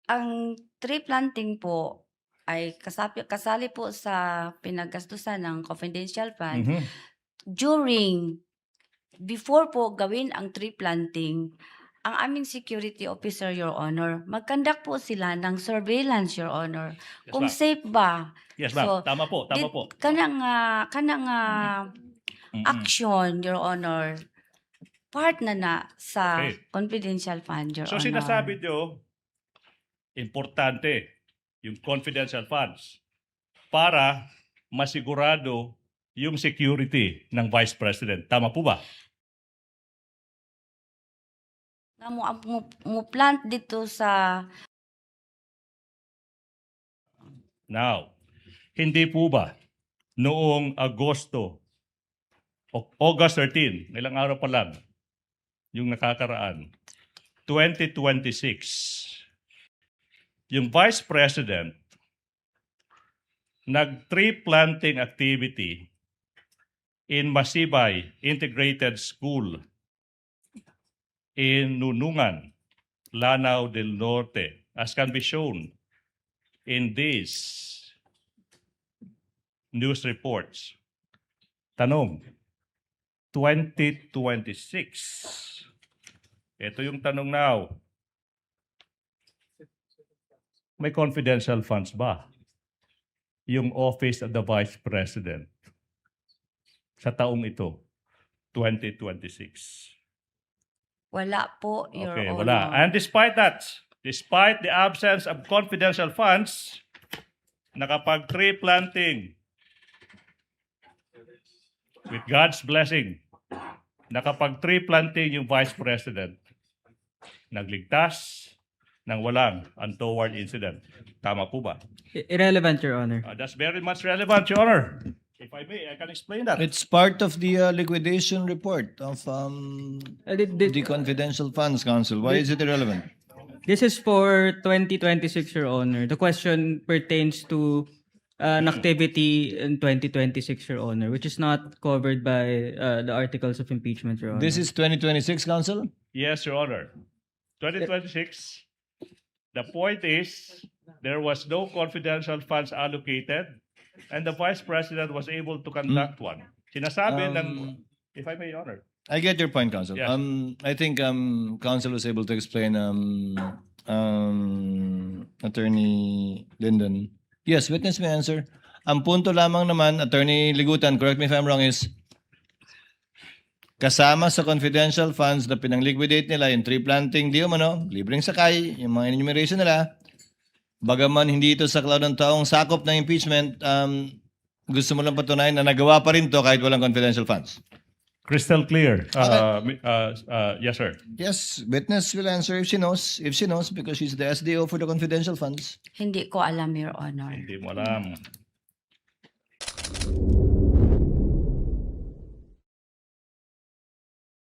Ang tree planting po ay kasali po sa pinaggastusan ng confidential fund. Mhm. Before po gawin ang tree planting, ang aming security officer, Your Honor, mag-conduct po sila ng surveillance, Your Honor. Yes, Kung ma'am. safe ba. Yes, ma'am. Tama po, tama po. Kanang Mm-mm. action, Your Honor, part na sa Okay. confidential fund, Your So Honor. sinasabi nyo, importante yung confidential funds para masigurado yung security ng Vice President. Tama po ba? Na mo plant dito sa Now, hindi po ba noong August 13, ilang araw pa lang, yung nakakaraan, 2026, yung Vice President nag-tree planting activity in Masibay Integrated School in Nunungan, Lanao del Norte, as can be shown in these news reports. Tanong, 2026. Ito yung tanong now. May confidential funds ba yung Office of the Vice President sa taong ito, 2026? wala po, Your Okay, Honor. wala. And despite that, despite the absence of confidential funds, nakapag-tree planting with God's blessing, nakapag-tree planting yung Vice President, nagligtas ng walang untoward incident. Tama po ba? Irrelevant, Your Honor. That's very much relevant, Your Honor. If I may, I can explain that. It's part of the liquidation report of the confidential funds, Council. Why is it irrelevant? This is for 2026, Your Honor. The question pertains to an activity in 2026, Your Honor, which is not covered by the articles of impeachment, Your Honor. This is 2026, Council? Yes, Your Honor. 2026, the point is, there was no confidential funds allocated and the Vice President was able to conduct one. Sinasabi ng, if I may, Your Honor. I get your point, Council. Yes. I think Council was able to explain Attorney Linden. Yes, witness may answer. Ang punto lamang naman, Attorney Ligutan, correct me if I'm wrong, is kasama sa confidential funds na pinang-liquidate nila, yung tree planting, di umano, libreng sakay, yung mga enumeration nila, bagaman hindi ito sa cloud ng taong sakop ng impeachment, gusto mo lang patunayan na nagawa pa rin to kahit walang confidential funds. Crystal clear. Yes, sir. Yes, witness will answer if she knows. If she knows, because she's the SDO for the confidential funds. Hindi ko alam, Your Honor. Hindi mo alam.